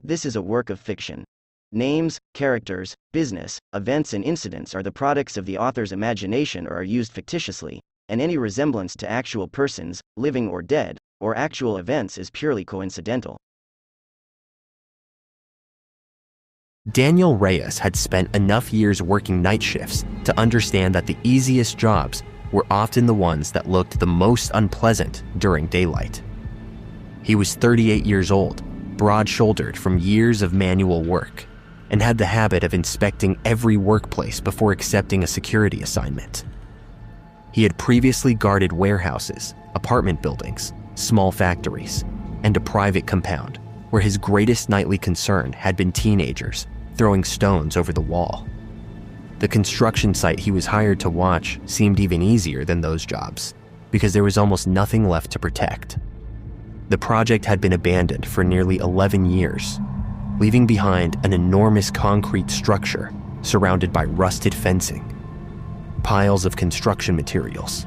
This is a work of fiction. Names, characters, business, events and incidents are the products of the author's imagination or are used fictitiously, and any resemblance to actual persons, living or dead, or actual events is purely coincidental. Daniel Reyes had spent enough years working night shifts to understand that the easiest jobs were often the ones that looked the most unpleasant during daylight. He was 38 years old, broad-shouldered from years of manual work, and had the habit of inspecting every workplace before accepting a security assignment. He had previously guarded warehouses, apartment buildings, small factories, and a private compound where his greatest nightly concern had been teenagers throwing stones over the wall. The construction site he was hired to watch seemed even easier than those jobs because there was almost nothing left to protect. The project had been abandoned for nearly 11 years, leaving behind an enormous concrete structure surrounded by rusted fencing, piles of construction materials,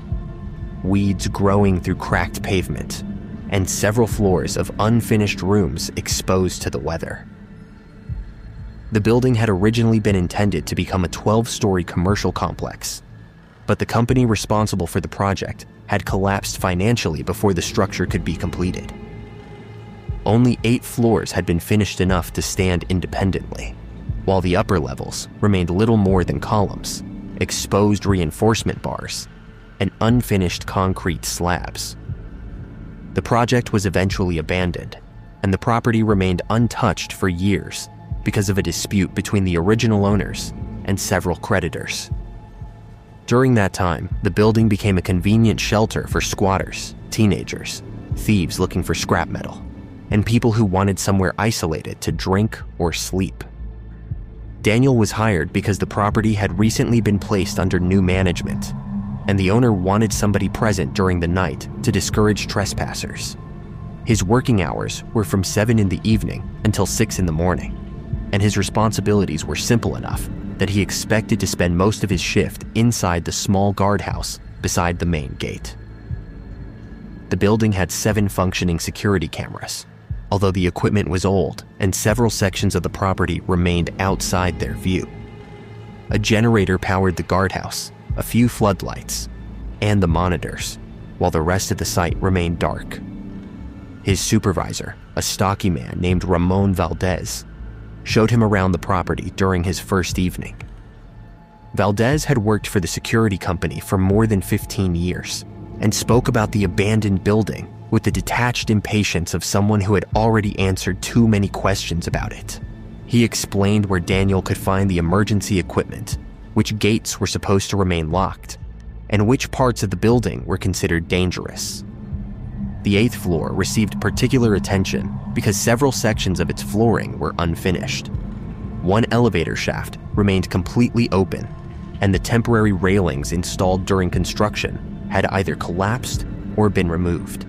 weeds growing through cracked pavement, and several floors of unfinished rooms exposed to the weather. The building had originally been intended to become a 12-story commercial complex, but the company responsible for the project had collapsed financially before the structure could be completed. Only 8 floors had been finished enough to stand independently, while the upper levels remained little more than columns, exposed reinforcement bars, and unfinished concrete slabs. The project was eventually abandoned, and the property remained untouched for years because of a dispute between the original owners and several creditors. During that time, the building became a convenient shelter for squatters, teenagers, thieves looking for scrap metal, and people who wanted somewhere isolated to drink or sleep. Daniel was hired because the property had recently been placed under new management, and the owner wanted somebody present during the night to discourage trespassers. His working hours were from 7 in the evening until 6 in the morning, and his responsibilities were simple enough that he expected to spend most of his shift inside the small guardhouse beside the main gate. The building had 7 functioning security cameras, although the equipment was old and several sections of the property remained outside their view. A generator powered the guardhouse, a few floodlights, and the monitors, while the rest of the site remained dark. His supervisor, a stocky man named Ramon Valdez, showed him around the property during his first evening. Valdez had worked for the security company for more than 15 years and spoke about the abandoned building with the detached impatience of someone who had already answered too many questions about it. He explained where Daniel could find the emergency equipment, which gates were supposed to remain locked, and which parts of the building were considered dangerous. The 8th floor received particular attention because several sections of its flooring were unfinished. One elevator shaft remained completely open, and the temporary railings installed during construction had either collapsed or been removed.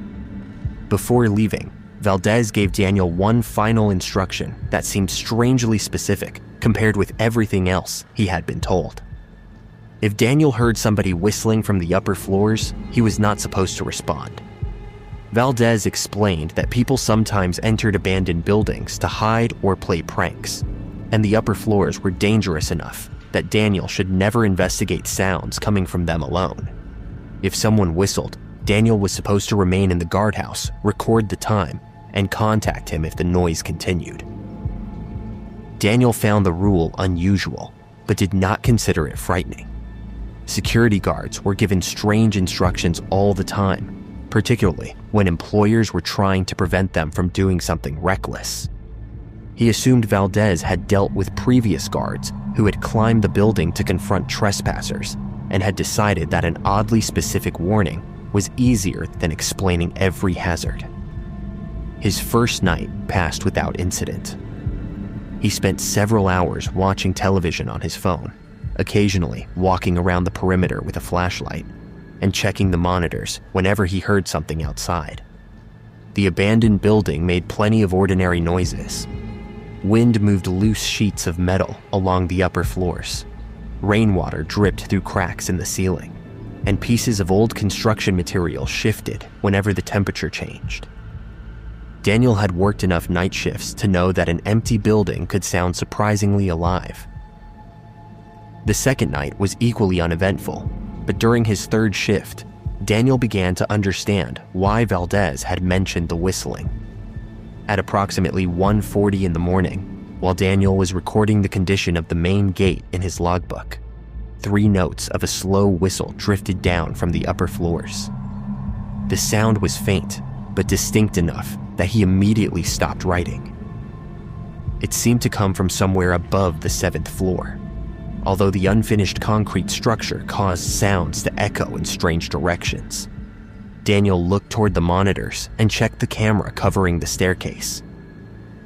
Before leaving, Valdez gave Daniel one final instruction that seemed strangely specific compared with everything else he had been told. If Daniel heard somebody whistling from the upper floors, he was not supposed to respond. Valdez explained that people sometimes entered abandoned buildings to hide or play pranks, and the upper floors were dangerous enough that Daniel should never investigate sounds coming from them alone. If someone whistled, Daniel was supposed to remain in the guardhouse, record the time, and contact him if the noise continued. Daniel found the rule unusual, but did not consider it frightening. Security guards were given strange instructions all the time, particularly when employers were trying to prevent them from doing something reckless. He assumed Valdez had dealt with previous guards who had climbed the building to confront trespassers and had decided that an oddly specific warning was easier than explaining every hazard. His first night passed without incident. He spent several hours watching television on his phone, occasionally walking around the perimeter with a flashlight, and checking the monitors whenever he heard something outside. The abandoned building made plenty of ordinary noises. Wind moved loose sheets of metal along the upper floors. Rainwater dripped through cracks in the ceiling, and pieces of old construction material shifted whenever the temperature changed. Daniel had worked enough night shifts to know that an empty building could sound surprisingly alive. The second night was equally uneventful, but during his third shift, Daniel began to understand why Valdez had mentioned the whistling. At approximately 1:40 in the morning, while Daniel was recording the condition of the main gate in his logbook, 3 notes of a slow whistle drifted down from the upper floors. The sound was faint, but distinct enough that he immediately stopped writing. It seemed to come from somewhere above the 7th floor, although the unfinished concrete structure caused sounds to echo in strange directions. Daniel looked toward the monitors and checked the camera covering the staircase.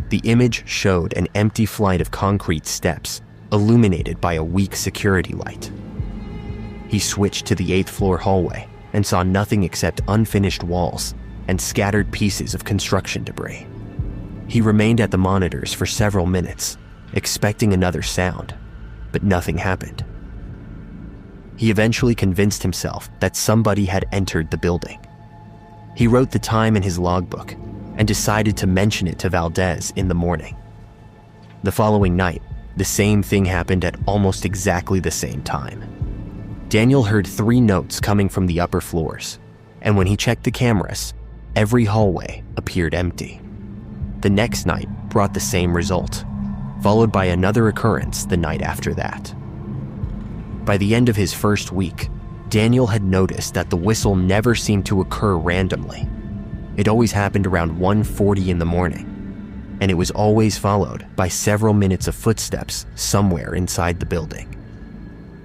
The image showed an empty flight of concrete steps, illuminated by a weak security light. He switched to the 8th floor hallway and saw nothing except unfinished walls and scattered pieces of construction debris. He remained at the monitors for several minutes, expecting another sound, but nothing happened. He eventually convinced himself that somebody had entered the building. He wrote the time in his logbook and decided to mention it to Valdez in the morning. The following night, the same thing happened at almost exactly the same time. Daniel heard 3 notes coming from the upper floors, and when he checked the cameras, every hallway appeared empty. The next night brought the same result, followed by another occurrence the night after that. By the end of his first week, Daniel had noticed that the whistle never seemed to occur randomly. It always happened around 1:40 in the morning, and it was always followed by several minutes of footsteps somewhere inside the building.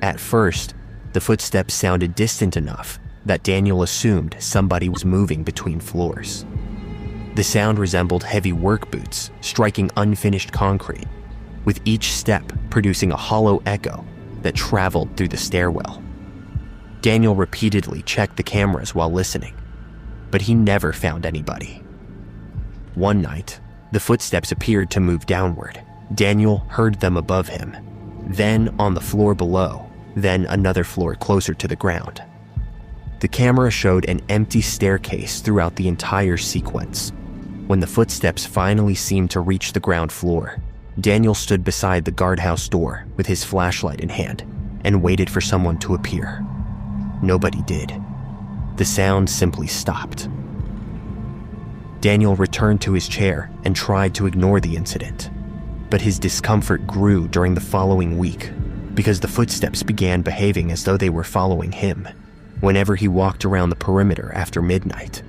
At first, the footsteps sounded distant enough that Daniel assumed somebody was moving between floors. The sound resembled heavy work boots striking unfinished concrete, with each step producing a hollow echo that traveled through the stairwell. Daniel repeatedly checked the cameras while listening, but he never found anybody. One night, the footsteps appeared to move downward. Daniel heard them above him, then on the floor below, then another floor closer to the ground. The camera showed an empty staircase throughout the entire sequence. When the footsteps finally seemed to reach the ground floor, Daniel stood beside the guardhouse door with his flashlight in hand and waited for someone to appear. Nobody did. The sound simply stopped. Daniel returned to his chair and tried to ignore the incident, but his discomfort grew during the following week because the footsteps began behaving as though they were following him. Whenever he walked around the perimeter after midnight,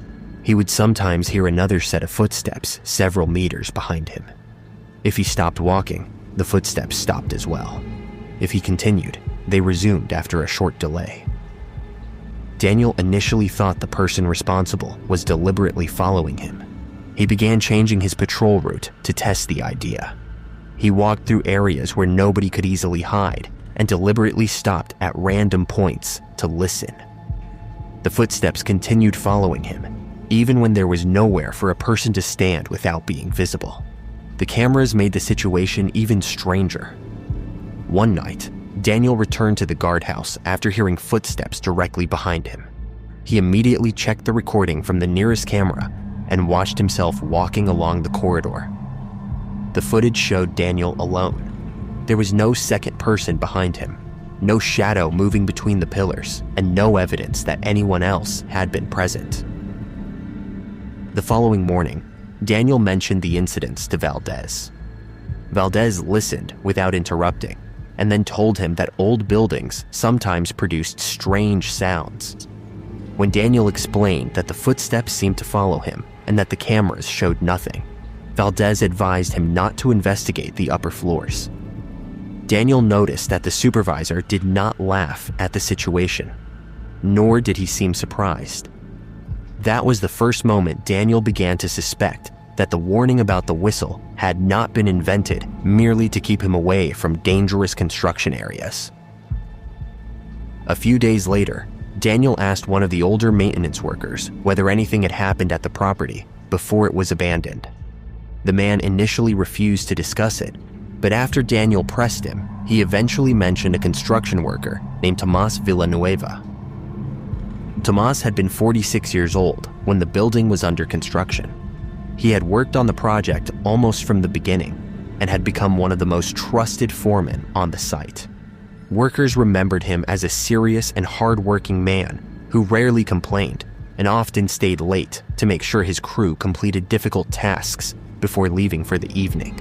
he would sometimes hear another set of footsteps several meters behind him. If he stopped walking, the footsteps stopped as well. If he continued, they resumed after a short delay. Daniel initially thought the person responsible was deliberately following him. He began changing his patrol route to test the idea. He walked through areas where nobody could easily hide and deliberately stopped at random points to listen. The footsteps continued following him, even when there was nowhere for a person to stand without being visible. The cameras made the situation even stranger. One night, Daniel returned to the guardhouse after hearing footsteps directly behind him. He immediately checked the recording from the nearest camera and watched himself walking along the corridor. The footage showed Daniel alone. There was no second person behind him, no shadow moving between the pillars, and no evidence that anyone else had been present. The following morning, Daniel mentioned the incidents to Valdez. Valdez listened without interrupting, and then told him that old buildings sometimes produced strange sounds. When Daniel explained that the footsteps seemed to follow him and that the cameras showed nothing, Valdez advised him not to investigate the upper floors. Daniel noticed that the supervisor did not laugh at the situation, nor did he seem surprised. That was the first moment Daniel began to suspect that the warning about the whistle had not been invented merely to keep him away from dangerous construction areas. A few days later, Daniel asked one of the older maintenance workers whether anything had happened at the property before it was abandoned. The man initially refused to discuss it, but after Daniel pressed him, he eventually mentioned a construction worker named Tomas Villanueva. Tomas had been 46 years old when the building was under construction. He had worked on the project almost from the beginning and had become one of the most trusted foremen on the site. Workers remembered him as a serious and hard-working man who rarely complained and often stayed late to make sure his crew completed difficult tasks before leaving for the evening.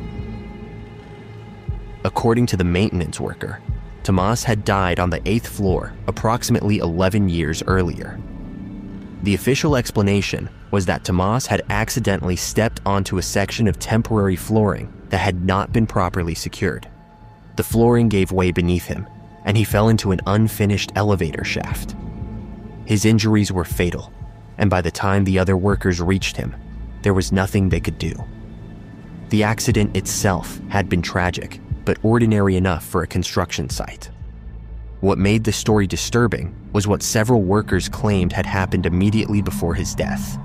According to the maintenance worker, Tomas had died on the 8th floor approximately 11 years earlier. The official explanation was that Tomas had accidentally stepped onto a section of temporary flooring that had not been properly secured. The flooring gave way beneath him, and he fell into an unfinished elevator shaft. His injuries were fatal, and by the time the other workers reached him, there was nothing they could do. The accident itself had been tragic, but ordinary enough for a construction site. What made the story disturbing was what several workers claimed had happened immediately before his death.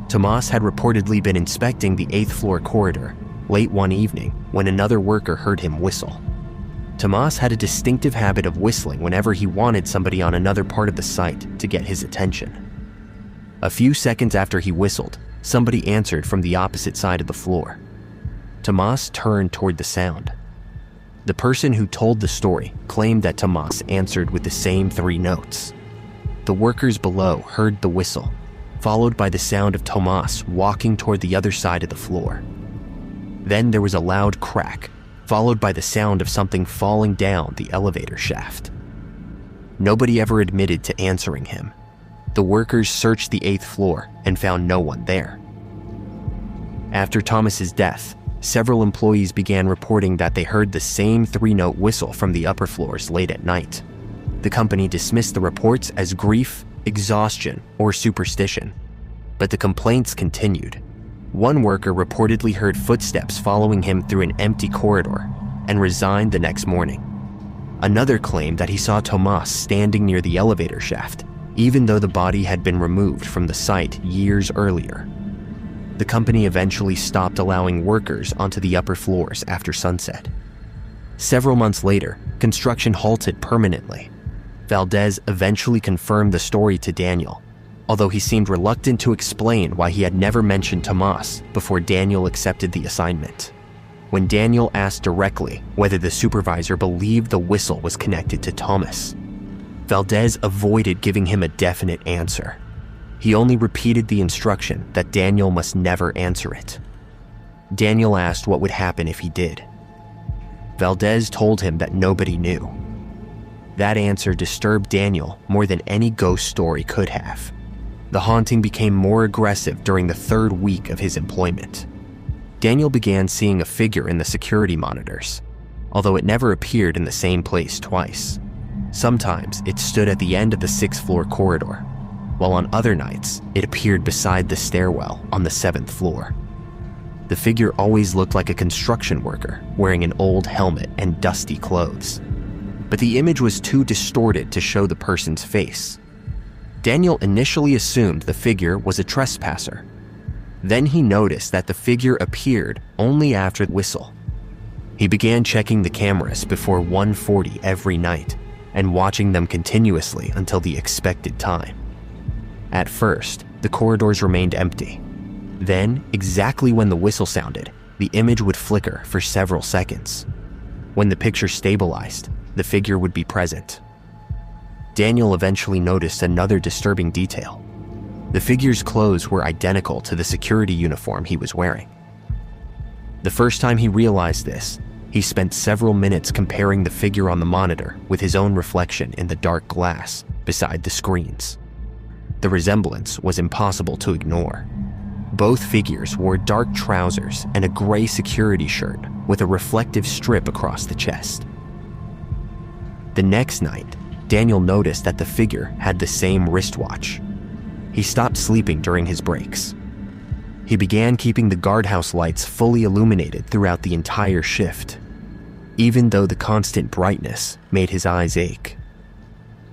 Tomas had reportedly been inspecting the 8th floor corridor late one evening when another worker heard him whistle. Tomas had a distinctive habit of whistling whenever he wanted somebody on another part of the site to get his attention. A few seconds after he whistled, somebody answered from the opposite side of the floor. Tomas turned toward the sound. The person who told the story claimed that Tomas answered with the same 3 notes. The workers below heard the whistle, followed by the sound of Tomas walking toward the other side of the floor. Then there was a loud crack, followed by the sound of something falling down the elevator shaft. Nobody ever admitted to answering him. The workers searched the 8th floor and found no one there. After Thomas's death, several employees began reporting that they heard the same 3-note whistle from the upper floors late at night. The company dismissed the reports as grief, exhaustion, or superstition, but the complaints continued. One worker reportedly heard footsteps following him through an empty corridor and resigned the next morning. Another claimed that he saw Tomas standing near the elevator shaft, even though the body had been removed from the site years earlier. The company eventually stopped allowing workers onto the upper floors after sunset. Several months later, construction halted permanently. Valdez eventually confirmed the story to Daniel, although he seemed reluctant to explain why he had never mentioned Tomas before Daniel accepted the assignment. When Daniel asked directly whether the supervisor believed the whistle was connected to Thomas, Valdez avoided giving him a definite answer. He only repeated the instruction that Daniel must never answer it. Daniel asked what would happen if he did. Valdez told him that nobody knew. That answer disturbed Daniel more than any ghost story could have. The haunting became more aggressive during the 3rd week of his employment. Daniel began seeing a figure in the security monitors, although it never appeared in the same place twice. Sometimes it stood at the end of the 6th floor corridor, while on other nights it appeared beside the stairwell on the 7th floor. The figure always looked like a construction worker wearing an old helmet and dusty clothes, but the image was too distorted to show the person's face. Daniel initially assumed the figure was a trespasser. Then he noticed that the figure appeared only after the whistle. He began checking the cameras before 1:40 every night and watching them continuously until the expected time. At first, the corridors remained empty. Then, exactly when the whistle sounded, the image would flicker for several seconds. When the picture stabilized, the figure would be present. Daniel eventually noticed another disturbing detail. The figure's clothes were identical to the security uniform he was wearing. The first time he realized this, he spent several minutes comparing the figure on the monitor with his own reflection in the dark glass beside the screens. The resemblance was impossible to ignore. Both figures wore dark trousers and a gray security shirt with a reflective strip across the chest. The next night, Daniel noticed that the figure had the same wristwatch. He stopped sleeping during his breaks. He began keeping the guardhouse lights fully illuminated throughout the entire shift, even though the constant brightness made his eyes ache.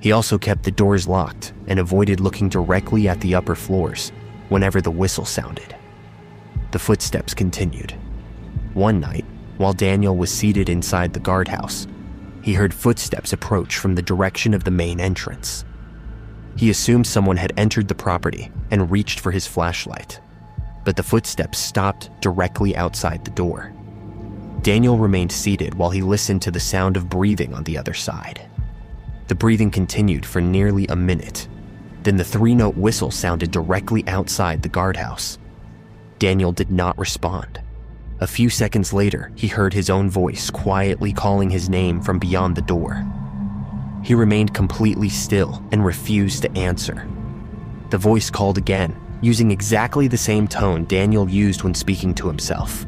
He also kept the doors locked and avoided looking directly at the upper floors whenever the whistle sounded. The footsteps continued. One night, while Daniel was seated inside the guardhouse, he heard footsteps approach from the direction of the main entrance. He assumed someone had entered the property and reached for his flashlight, but the footsteps stopped directly outside the door. Daniel remained seated while he listened to the sound of breathing on the other side. The breathing continued for nearly a minute. Then the 3-note whistle sounded directly outside the guardhouse. Daniel did not respond. A few seconds later, he heard his own voice quietly calling his name from beyond the door. He remained completely still and refused to answer. The voice called again, using exactly the same tone Daniel used when speaking to himself.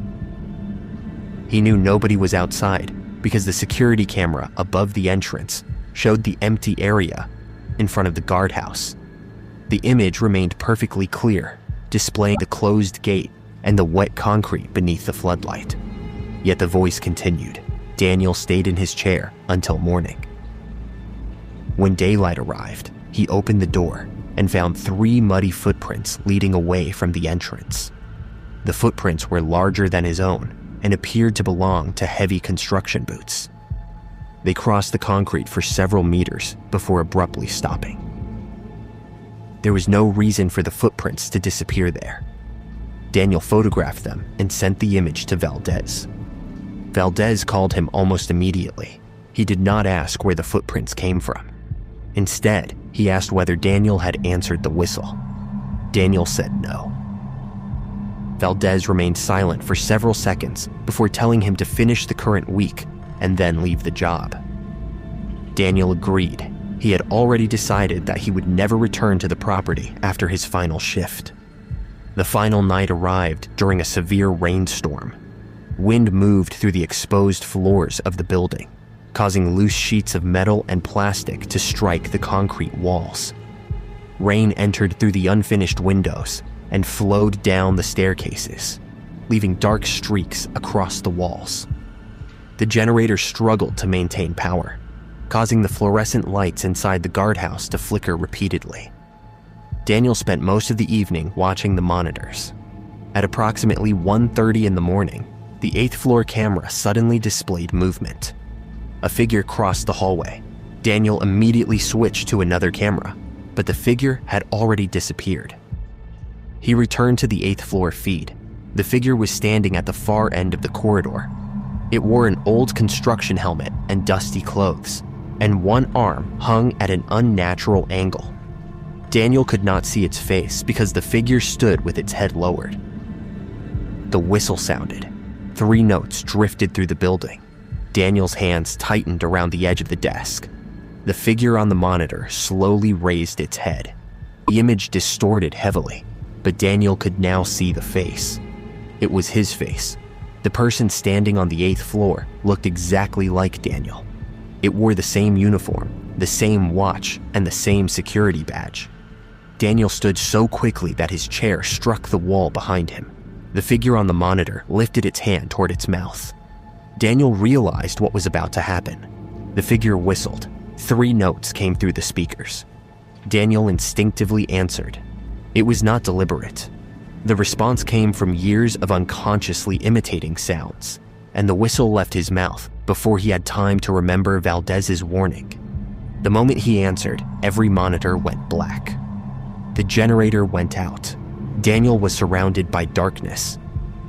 He knew nobody was outside because the security camera above the entrance showed the empty area in front of the guardhouse. The image remained perfectly clear, displaying the closed gate and the wet concrete beneath the floodlight. Yet the voice continued. Daniel stayed in his chair until morning. When daylight arrived, he opened the door and found 3 muddy footprints leading away from the entrance. The footprints were larger than his own and appeared to belong to heavy construction boots. They crossed the concrete for several meters before abruptly stopping. There was no reason for the footprints to disappear there. Daniel photographed them and sent the image to Valdez. Valdez called him almost immediately. He did not ask where the footprints came from. Instead, he asked whether Daniel had answered the whistle. Daniel said no. Valdez remained silent for several seconds before telling him to finish the current week and then leave the job. Daniel agreed. He had already decided that he would never return to the property after his final shift. The final night arrived during a severe rainstorm. Wind moved through the exposed floors of the building, causing loose sheets of metal and plastic to strike the concrete walls. Rain entered through the unfinished windows and flowed down the staircases, leaving dark streaks across the walls. The generator struggled to maintain power, causing the fluorescent lights inside the guardhouse to flicker repeatedly. Daniel spent most of the evening watching the monitors. At approximately 1:30 in the morning, the 8th floor camera suddenly displayed movement. A figure crossed the hallway. Daniel immediately switched to another camera, but the figure had already disappeared. He returned to the 8th floor feed. The figure was standing at the far end of the corridor. It wore an old construction helmet and dusty clothes, and one arm hung at an unnatural angle. Daniel could not see its face because the figure stood with its head lowered. The whistle sounded. 3 notes drifted through the building. Daniel's hands tightened around the edge of the desk. The figure on the monitor slowly raised its head. The image distorted heavily, but Daniel could now see the face. It was his face. The person standing on the 8th floor looked exactly like Daniel. It wore the same uniform, the same watch, and the same security badge. Daniel stood so quickly that his chair struck the wall behind him. The figure on the monitor lifted its hand toward its mouth. Daniel realized what was about to happen. The figure whistled. 3 notes came through the speakers. Daniel instinctively answered. It was not deliberate. The response came from years of unconsciously imitating sounds, and the whistle left his mouth before he had time to remember Valdez's warning. The moment he answered, every monitor went black. The generator went out. Daniel was surrounded by darkness.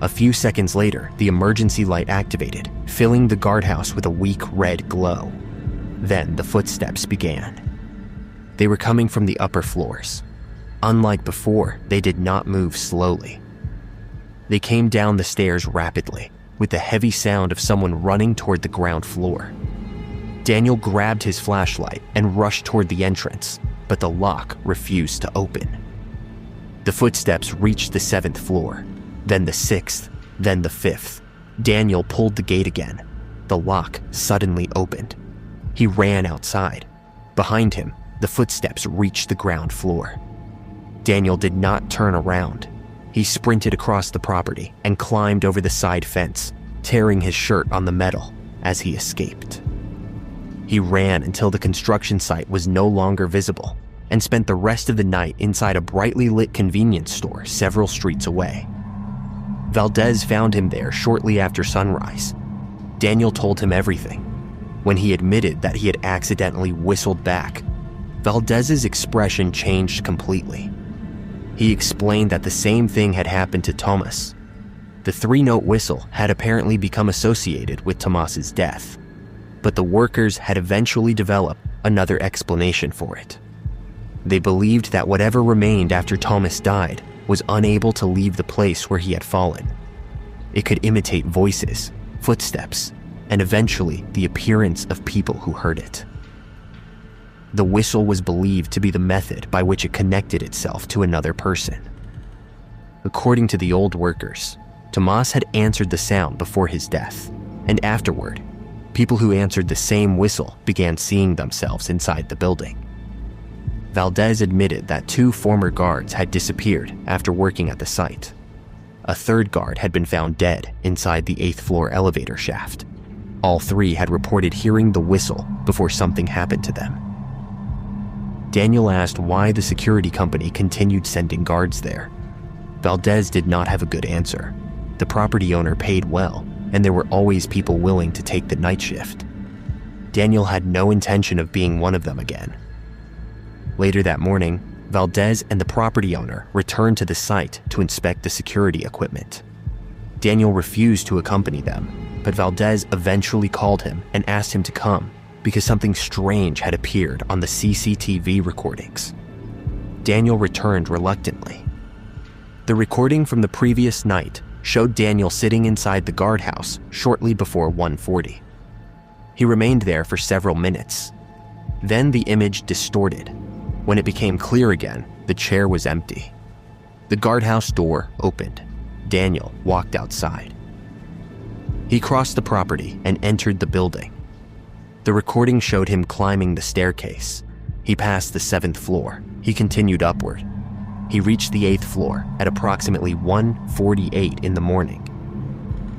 A few seconds later, the emergency light activated, filling the guardhouse with a weak red glow. Then the footsteps began. They were coming from the upper floors. Unlike before, they did not move slowly. They came down the stairs rapidly, with the heavy sound of someone running toward the ground floor. Daniel grabbed his flashlight and rushed toward the entrance, but the lock refused to open. The footsteps reached the 7th floor, then the 6th, then the 5th. Daniel pulled the gate again. The lock suddenly opened. He ran outside. Behind him, the footsteps reached the ground floor. Daniel did not turn around. He sprinted across the property and climbed over the side fence, tearing his shirt on the metal as he escaped. He ran until the construction site was no longer visible and spent the rest of the night inside a brightly lit convenience store several streets away. Valdez found him there shortly after sunrise. Daniel told him everything. When he admitted that he had accidentally whistled back, Valdez's expression changed completely. He explained that the same thing had happened to Thomas. The 3-note whistle had apparently become associated with Tomas's death, but the workers had eventually developed another explanation for it. They believed that whatever remained after Thomas died was unable to leave the place where he had fallen. It could imitate voices, footsteps, and eventually the appearance of people who heard it. The whistle was believed to be the method by which it connected itself to another person. According to the old workers, Tomas had answered the sound before his death, and afterward, people who answered the same whistle began seeing themselves inside the building. Valdez admitted that 2 former guards had disappeared after working at the site. A 3rd guard had been found dead inside the 8th floor elevator shaft. All 3 had reported hearing the whistle before something happened to them. Daniel asked why the security company continued sending guards there. Valdez did not have a good answer. The property owner paid well, and there were always people willing to take the night shift. Daniel had no intention of being one of them again. Later that morning, Valdez and the property owner returned to the site to inspect the security equipment. Daniel refused to accompany them, but Valdez eventually called him and asked him to come because something strange had appeared on the CCTV recordings. Daniel returned reluctantly. The recording from the previous night showed Daniel sitting inside the guardhouse shortly before 1:40. He remained there for several minutes. Then the image distorted. When it became clear again, the chair was empty. The guardhouse door opened. Daniel walked outside. He crossed the property and entered the building. The recording showed him climbing the staircase. He passed the 7th floor. He continued upward. He reached the 8th floor at approximately 1:48 in the morning.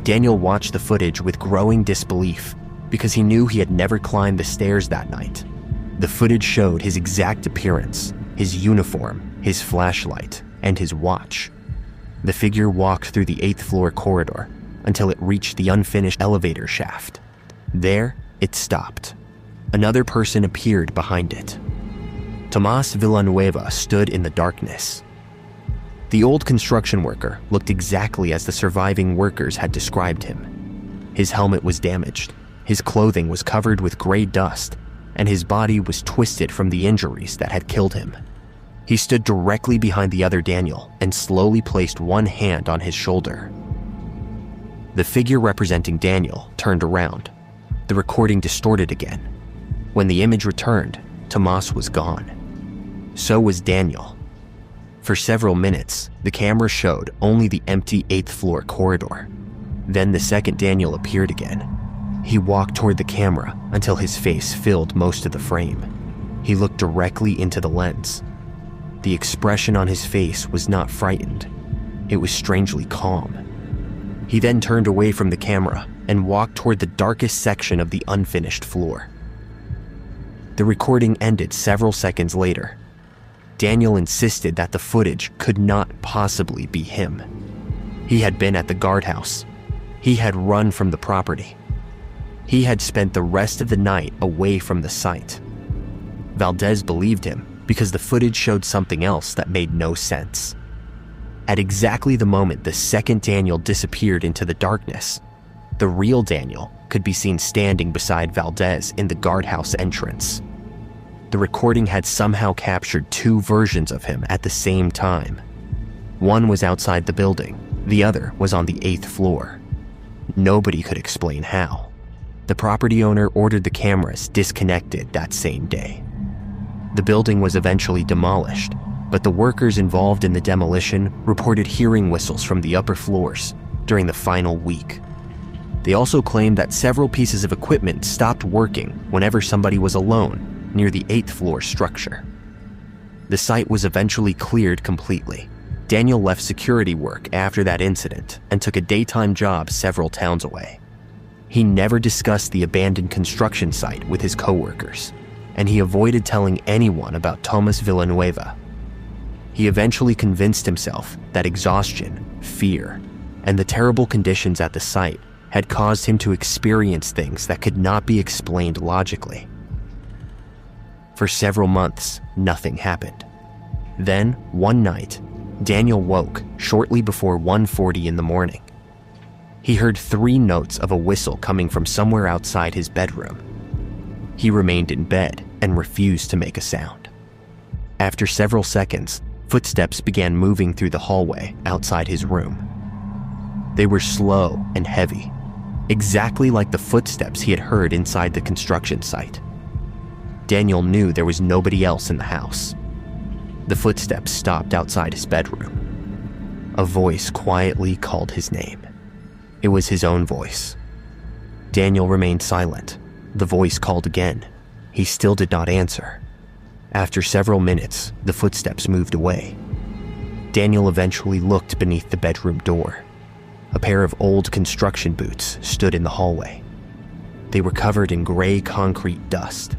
Daniel watched the footage with growing disbelief because he knew he had never climbed the stairs that night. The footage showed his exact appearance, his uniform, his flashlight, and his watch. The figure walked through the 8th floor corridor until it reached the unfinished elevator shaft. There, it stopped. Another person appeared behind it. Tomas Villanueva stood in the darkness. The old construction worker looked exactly as the surviving workers had described him. His helmet was damaged, his clothing was covered with gray dust, and his body was twisted from the injuries that had killed him. He stood directly behind the other Daniel and slowly placed one hand on his shoulder. The figure representing Daniel turned around. The recording distorted again. When the image returned, Tomas was gone. So was Daniel. For several minutes, the camera showed only the empty 8th floor corridor. Then the second Daniel appeared again. He walked toward the camera until his face filled most of the frame. He looked directly into the lens. The expression on his face was not frightened. It was strangely calm. He then turned away from the camera and walked toward the darkest section of the unfinished floor. The recording ended several seconds later. Daniel insisted that the footage could not possibly be him. He had been at the guardhouse. He had run from the property. He had spent the rest of the night away from the site. Valdez believed him because the footage showed something else that made no sense. At exactly the moment the second Daniel disappeared into the darkness, the real Daniel could be seen standing beside Valdez in the guardhouse entrance. The recording had somehow captured 2 versions of him at the same time. One was outside the building, the other was on the 8th floor. Nobody could explain how. The property owner ordered the cameras disconnected that same day. The building was eventually demolished, but the workers involved in the demolition reported hearing whistles from the upper floors during the final week. They also claimed that several pieces of equipment stopped working whenever somebody was alone near the 8th floor structure. The site was eventually cleared completely. Daniel left security work after that incident and took a daytime job several towns away. He never discussed the abandoned construction site with his coworkers, and he avoided telling anyone about Tomas Villanueva. He eventually convinced himself that exhaustion, fear, and the terrible conditions at the site had caused him to experience things that could not be explained logically. For several months, nothing happened. Then, one night, Daniel woke shortly before 1:40 in the morning. He heard 3 notes of a whistle coming from somewhere outside his bedroom. He remained in bed and refused to make a sound. After several seconds, footsteps began moving through the hallway outside his room. They were slow and heavy, exactly like the footsteps he had heard inside the construction site. Daniel knew there was nobody else in the house. The footsteps stopped outside his bedroom. A voice quietly called his name. It was his own voice. Daniel remained silent. The voice called again. He still did not answer. After several minutes, the footsteps moved away. Daniel eventually looked beneath the bedroom door. A pair of old construction boots stood in the hallway. They were covered in gray concrete dust.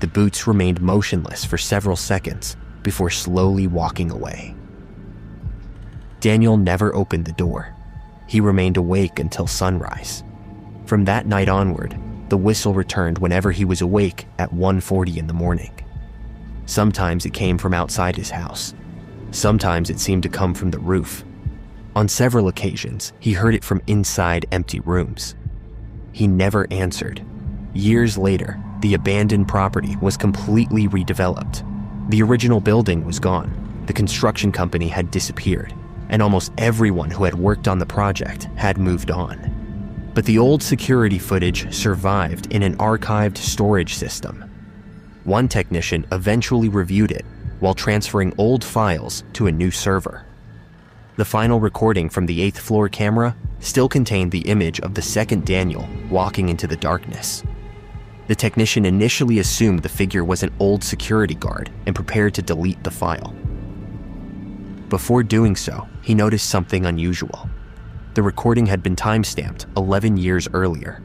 The boots remained motionless for several seconds before slowly walking away. Daniel never opened the door. He remained awake until sunrise. From that night onward, the whistle returned whenever he was awake at 1:40 in the morning. Sometimes it came from outside his house. Sometimes it seemed to come from the roof. On several occasions, he heard it from inside empty rooms. He never answered. Years later, the abandoned property was completely redeveloped. The original building was gone. The construction company had disappeared, and almost everyone who had worked on the project had moved on. But the old security footage survived in an archived storage system. One technician eventually reviewed it while transferring old files to a new server. The final recording from the 8th floor camera still contained the image of the second Daniel walking into the darkness. The technician initially assumed the figure was an old security guard and prepared to delete the file. Before doing so, he noticed something unusual. The recording had been timestamped 11 years earlier.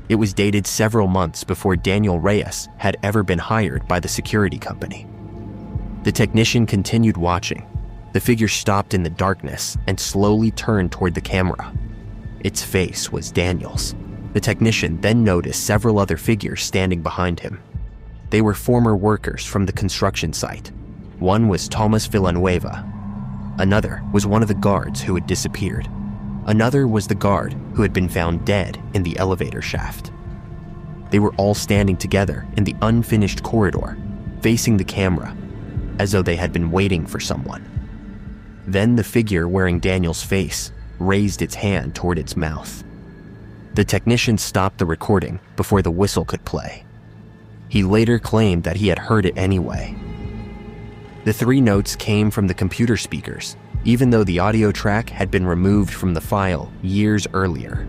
It was dated several months before Daniel Reyes had ever been hired by the security company. The technician continued watching. The figure stopped in the darkness and slowly turned toward the camera. Its face was Daniel's. The technician then noticed several other figures standing behind him. They were former workers from the construction site. One was Thomas Villanueva. Another was one of the guards who had disappeared. Another was the guard who had been found dead in the elevator shaft. They were all standing together in the unfinished corridor, facing the camera, as though they had been waiting for someone. Then the figure wearing Daniel's face raised its hand toward its mouth. The technician stopped the recording before the whistle could play. He later claimed that he had heard it anyway. The 3 notes came from the computer speakers, even though the audio track had been removed from the file years earlier.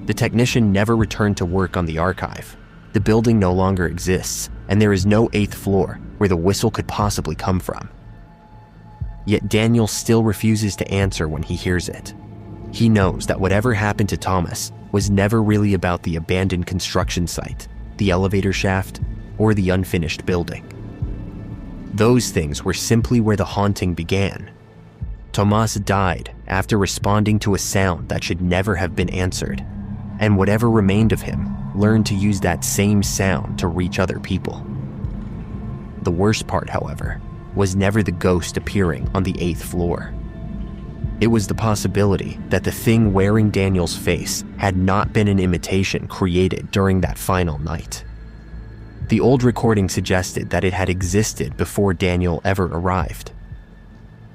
The technician never returned to work on the archive. The building no longer exists, and there is no 8th floor where the whistle could possibly come from. Yet Daniel still refuses to answer when he hears it. He knows that whatever happened to Thomas was never really about the abandoned construction site, the elevator shaft, or the unfinished building. Those things were simply where the haunting began. Tomas died after responding to a sound that should never have been answered, and whatever remained of him learned to use that same sound to reach other people. The worst part, however, was never the ghost appearing on the 8th floor. It was the possibility that the thing wearing Daniel's face had not been an imitation created during that final night. The old recording suggested that it had existed before Daniel ever arrived.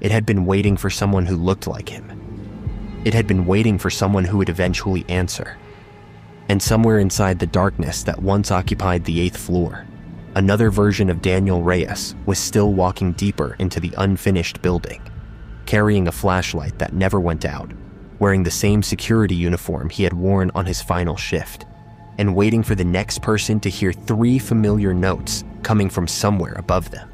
It had been waiting for someone who looked like him. It had been waiting for someone who would eventually answer. And somewhere inside the darkness that once occupied the 8th floor, another version of Daniel Reyes was still walking deeper into the unfinished building, carrying a flashlight that never went out, wearing the same security uniform he had worn on his final shift, and waiting for the next person to hear 3 familiar notes coming from somewhere above them.